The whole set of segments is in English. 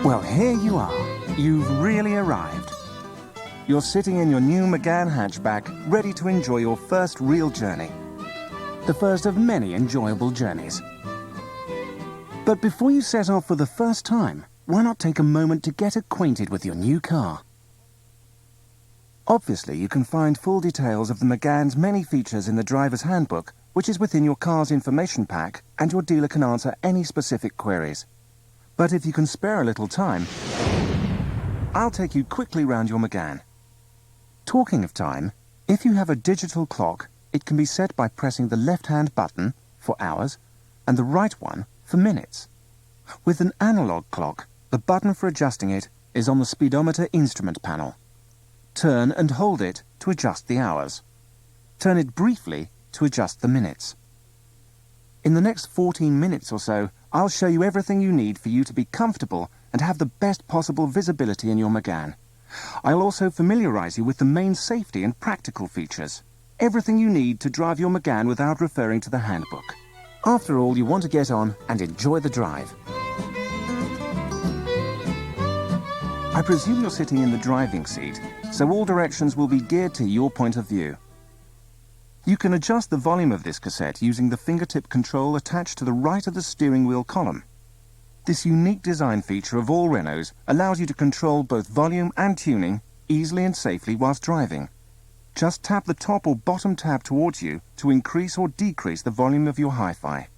Well, here you are. You've really arrived. You're sitting in your new Megane hatchback, ready to enjoy your first real journey. The first of many enjoyable journeys. But before you set off for the first time, why not take a moment to get acquainted with your new car? Obviously, you can find full details of the Megane's many features in the driver's handbook, which is within your car's information pack, and your dealer can answer any specific queries. But if you can spare a little time, I'll take you quickly round your Megane. Talking of time, if you have a digital clock, it can be set by pressing the left-hand button for hours and the right one for minutes. With an analog clock, the button for adjusting it is on the speedometer instrument panel. Turn and hold it to adjust the hours. Turn it briefly to adjust the minutes. In the next 14 minutes or so, I'll show you everything you need for you to be comfortable and have the best possible visibility in your Megane. I'll also familiarize you with the main safety and practical features. Everything you need to drive your Megane without referring to the handbook. After all, you want to get on and enjoy the drive. I presume you're sitting in the driving seat, so all directions will be geared to your point of view. You can adjust the volume of this cassette using the fingertip control attached to the right of the steering wheel column. This unique design feature of all Renaults allows you to control both volume and tuning easily and safely whilst driving. Just tap the top or bottom tab towards you to increase or decrease the volume of your HiFi.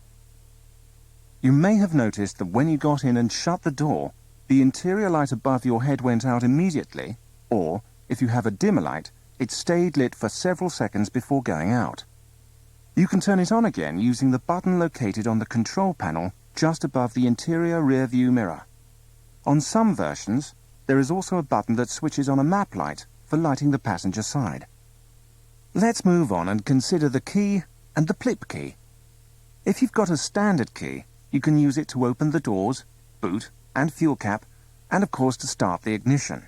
You may have noticed that when you got in and shut the door, the interior light above your head went out immediately, or, if you have a dimmer light, it stayed lit for several seconds before going out. You can turn it on again using the button located on the control panel just above the interior rear view mirror. On some versions, there is also a button that switches on a map light for lighting the passenger side. Let's move on and consider the key and the flip key. If you've got a standard key, you can use it to open the doors, boot and fuel cap, and of course to start the ignition.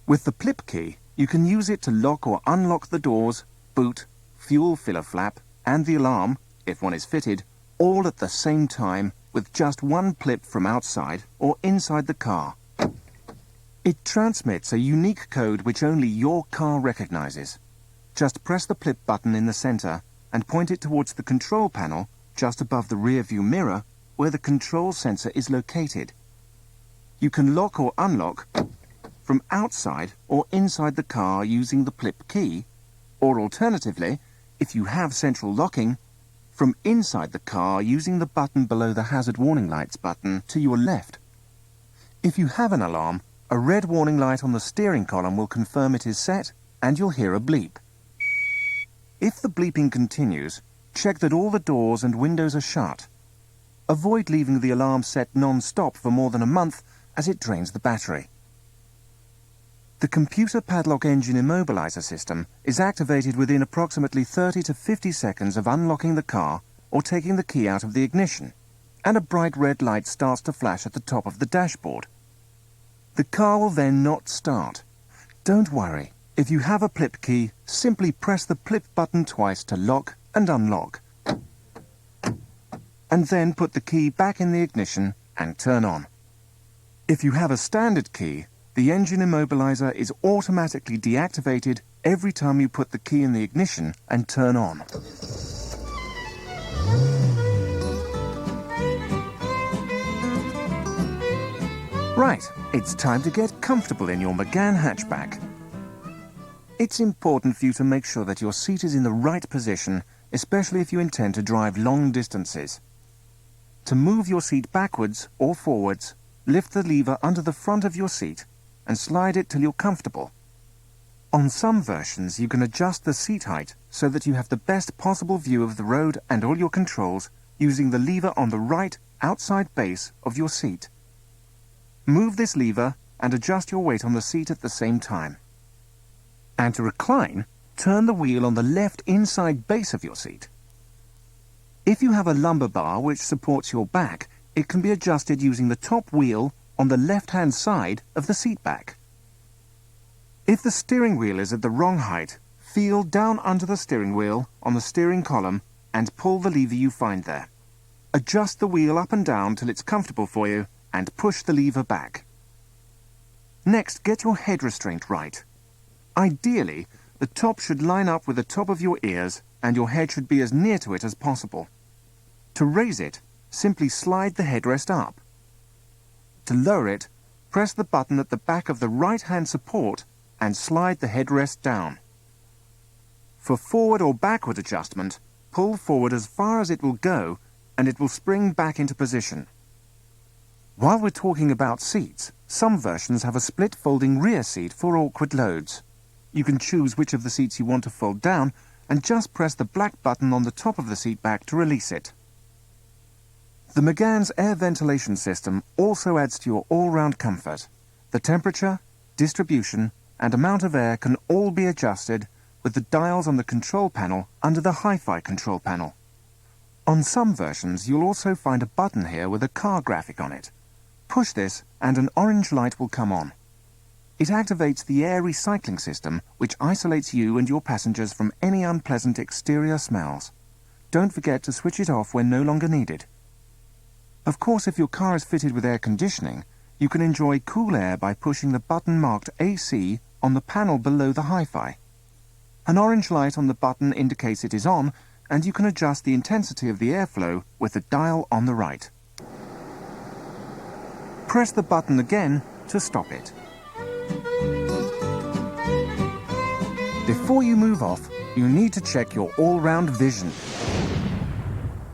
With the flip key, you can use it to lock or unlock the doors, boot, fuel filler flap, and the alarm, if one is fitted, all at the same time with just one flip from outside or inside the car. It transmits a unique code which only your car recognizes. Just press the flip button in the center and point it towards the control panel just above the rear view mirror where the control sensor is located. You can lock or unlock from outside or inside the car using the flip key, or alternatively, if you have central locking, from inside the car using the button below the hazard warning lights button to your left. If you have an alarm, a red warning light on the steering column will confirm it is set and you'll hear a bleep. If the bleeping continues, check that all the doors and windows are shut. Avoid leaving the alarm set non-stop for more than a month as it drains the battery. The computer padlock engine immobiliser system is activated within approximately 30 to 50 seconds of unlocking the car or taking the key out of the ignition, and a bright red light starts to flash at the top of the dashboard. The car will then not start. Don't worry, if you have a flip key, simply press the flip button twice to lock and unlock, and then put the key back in the ignition and turn on. If you have a standard key, the engine immobiliser is automatically deactivated every time you put the key in the ignition and turn on. Right, it's time to get comfortable in your Megane hatchback. It's important for you to make sure that your seat is in the right position, especially if you intend to drive long distances. To move your seat backwards or forwards, lift the lever under the front of your seat and slide it till you're comfortable. On some versions, you can adjust the seat height so that you have the best possible view of the road and all your controls using the lever on the right outside base of your seat. Move this lever and adjust your weight on the seat at the same time. And to recline, turn the wheel on the left inside base of your seat. If you have a lumbar bar which supports your back, it can be adjusted using the top wheel on the left-hand side of the seat back. If the steering wheel is at the wrong height, feel down under the steering wheel on the steering column and pull the lever you find there. Adjust the wheel up and down till it's comfortable for you and push the lever back. Next, get your head restraint right. Ideally, the top should line up with the top of your ears and your head should be as near to it as possible. To raise it, simply slide the headrest up. To lower it, press the button at the back of the right-hand support and slide the headrest down. For forward or backward adjustment, pull forward as far as it will go and it will spring back into position. While we're talking about seats, some versions have a split folding rear seat for awkward loads. You can choose which of the seats you want to fold down and just press the black button on the top of the seat back to release it. The Megane's air ventilation system also adds to your all-round comfort. The temperature, distribution and amount of air can all be adjusted with the dials on the control panel under the HiFi control panel. On some versions you'll also find a button here with a car graphic on it. Push this and an orange light will come on. It activates the air recycling system which isolates you and your passengers from any unpleasant exterior smells. Don't forget to switch it off when no longer needed. Of course, if your car is fitted with air conditioning, you can enjoy cool air by pushing the button marked AC on the panel below the HiFi. An orange light on the button indicates it is on, and you can adjust the intensity of the airflow with the dial on the right. Press the button again to stop it. Before you move off, you need to check your all-round vision.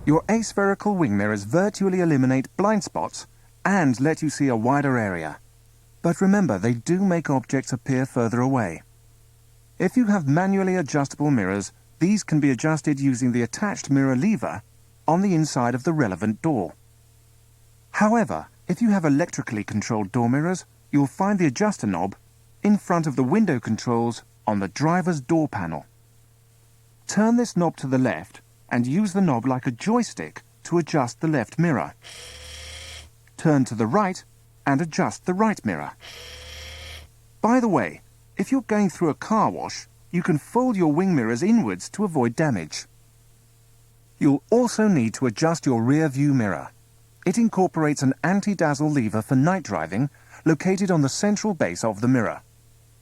Your aspherical wing mirrors virtually eliminate blind spots and let you see a wider area. But remember, they do make objects appear further away. If you have manually adjustable mirrors, these can be adjusted using the attached mirror lever on the inside of the relevant door. However, if you have electrically controlled door mirrors, you'll find the adjuster knob in front of the window controls on the driver's door panel. Turn this knob to the left and use the knob like a joystick to adjust the left mirror. Turn to the right and adjust the right mirror. By the way, if you're going through a car wash, you can fold your wing mirrors inwards to avoid damage. You'll also need to adjust your rear view mirror. It incorporates an anti-dazzle lever for night driving located on the central base of the mirror.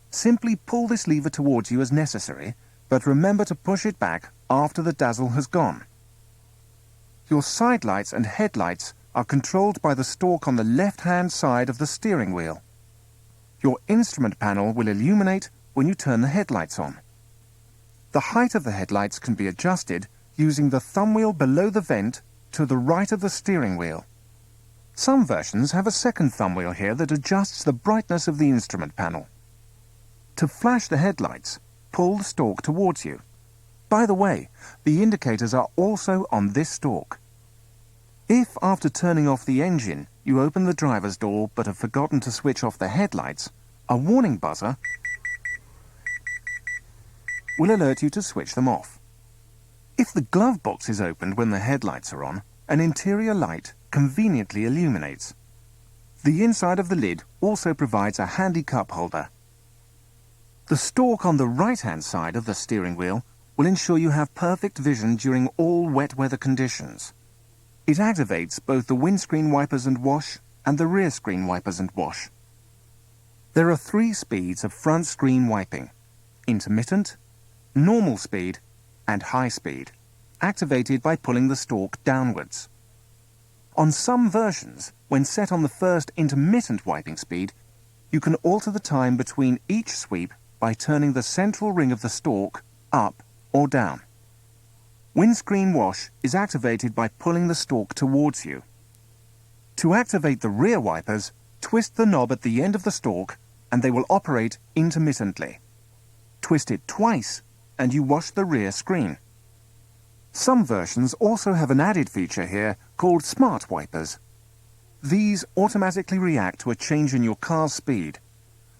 Simply pull this lever towards you as necessary, but remember to push it back after the dazzle has gone. Your side lights and headlights are controlled by the stalk on the left-hand side of the steering wheel. Your instrument panel will illuminate when you turn the headlights on. The height of the headlights can be adjusted using the thumb wheel below the vent to the right of the steering wheel. Some versions have a second thumb wheel here that adjusts the brightness of the instrument panel. To flash the headlights, pull the stalk towards you. By the way, the indicators are also on this stalk. If, after turning off the engine, you open the driver's door but have forgotten to switch off the headlights, a warning buzzer will alert you to switch them off. If the glove box is opened when the headlights are on, an interior light conveniently illuminates. The inside of the lid also provides a handy cup holder. The stalk on the right-hand side of the steering wheel will ensure you have perfect vision during all wet weather conditions. It activates both the windscreen wipers and wash and the rear screen wipers and wash. There are 3 speeds of front screen wiping: intermittent, normal speed and high speed, activated by pulling the stalk downwards. On some versions, when set on the first intermittent wiping speed, you can alter the time between each sweep by turning the central ring of the stalk up or down. Windscreen wash is activated by pulling the stalk towards you. To activate the rear wipers, twist the knob at the end of the stalk and they will operate intermittently. Twist it twice and you wash the rear screen. Some versions also have an added feature here called smart wipers. These automatically react to a change in your car's speed.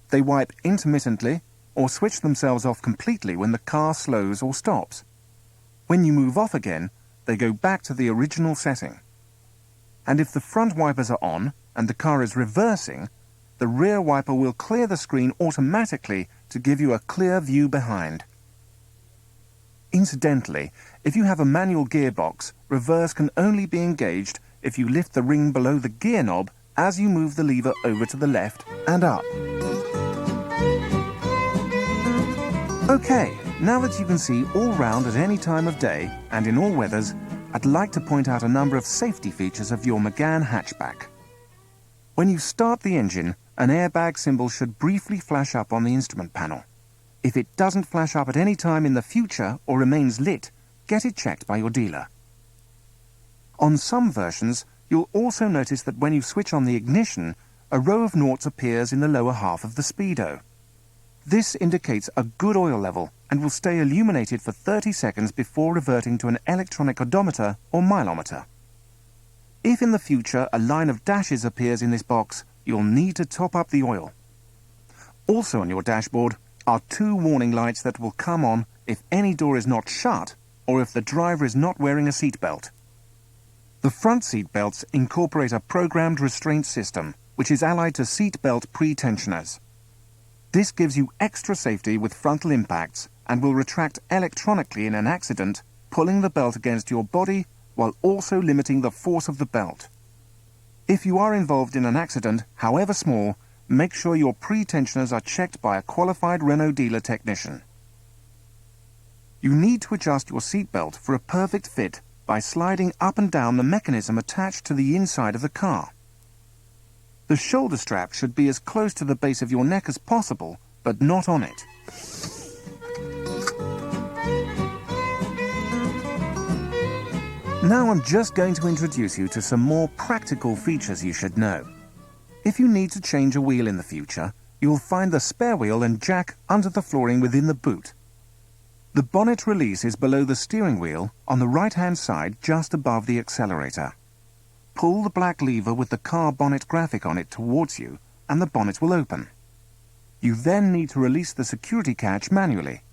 They wipe intermittently or switch themselves off completely when the car slows or stops. When you move off again, they go back to the original setting. And if the front wipers are on and the car is reversing, the rear wiper will clear the screen automatically to give you a clear view behind. Incidentally, if you have a manual gearbox, reverse can only be engaged if you lift the ring below the gear knob as you move the lever over to the left and up. Okay, now that you can see all round at any time of day and in all weathers, I'd like to point out a number of safety features of your Megane hatchback. When you start the engine, an airbag symbol should briefly flash up on the instrument panel. If it doesn't flash up at any time in the future or remains lit, get it checked by your dealer. On some versions, you'll also notice that when you switch on the ignition, a row of noughts appears in the lower half of the speedo. This indicates a good oil level and will stay illuminated for 30 seconds before reverting to an electronic odometer or mileometer. If in the future a line of dashes appears in this box, you'll need to top up the oil. Also on your dashboard are 2 warning lights that will come on if any door is not shut or if the driver is not wearing a seatbelt. The front seat belts incorporate a programmed restraint system, which is allied to seat belt pre-tensioners. This gives you extra safety with frontal impacts and will retract electronically in an accident, pulling the belt against your body while also limiting the force of the belt. If you are involved in an accident, however small, make sure your pre-tensioners are checked by a qualified Renault dealer technician. You need to adjust your seat belt for a perfect fit by sliding up and down the mechanism attached to the inside of the car. The shoulder strap should be as close to the base of your neck as possible, but not on it. Now I'm just going to introduce you to some more practical features you should know. If you need to change a wheel in the future, you'll find the spare wheel and jack under the flooring within the boot. The bonnet release is below the steering wheel on the right-hand side just above the accelerator. Pull the black lever with the car bonnet graphic on it towards you and the bonnet will open. You then need to release the security catch manually.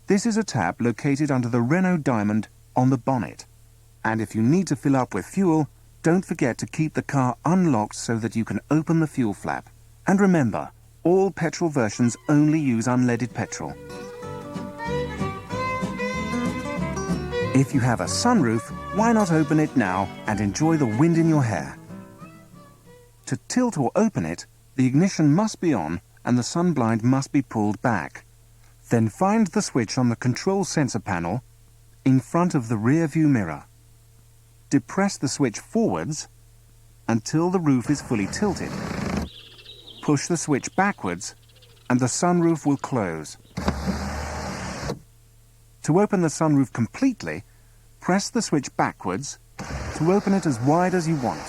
This is a tab located under the Renault diamond on the bonnet. And if you need to fill up with fuel, don't forget to keep the car unlocked so that you can open the fuel flap. And remember, all petrol versions only use unleaded petrol. If you have a sunroof, why not open it now and enjoy the wind in your hair? To tilt or open it, the ignition must be on and the sun blind must be pulled back. Then find the switch on the control sensor panel in front of the rear view mirror. Depress the switch forwards until the roof is fully tilted. Push the switch backwards and the sunroof will close. To open the sunroof completely, press the switch backwards to open it as wide as you want.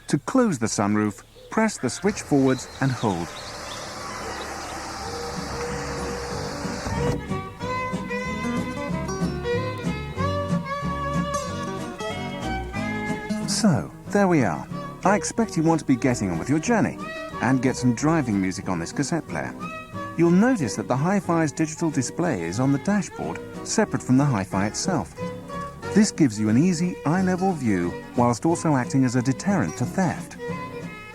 To close the sunroof, press the switch forwards and hold. So, there we are. I expect you want to be getting on with your journey and get some driving music on this cassette player. You'll notice that the HiFi's digital display is on the dashboard, separate from the HiFi itself. This gives you an easy eye-level view whilst also acting as a deterrent to theft.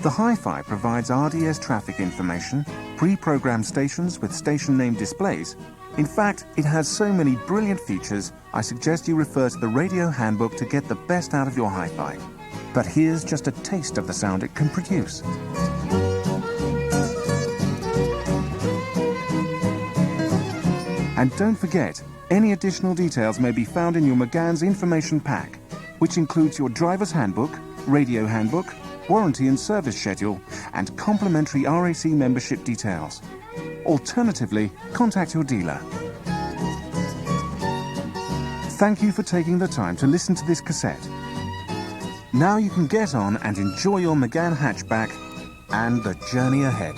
The HiFi provides RDS traffic information, pre-programmed stations with station name displays. In fact, it has so many brilliant features, I suggest you refer to the Radio Handbook to get the best out of your HiFi. But here's just a taste of the sound it can produce. And don't forget, any additional details may be found in your Megane's information pack, which includes your driver's handbook, radio handbook, warranty and service schedule, and complimentary RAC membership details. Alternatively, contact your dealer. Thank you for taking the time to listen to this cassette. Now you can get on and enjoy your Megane hatchback and the journey ahead.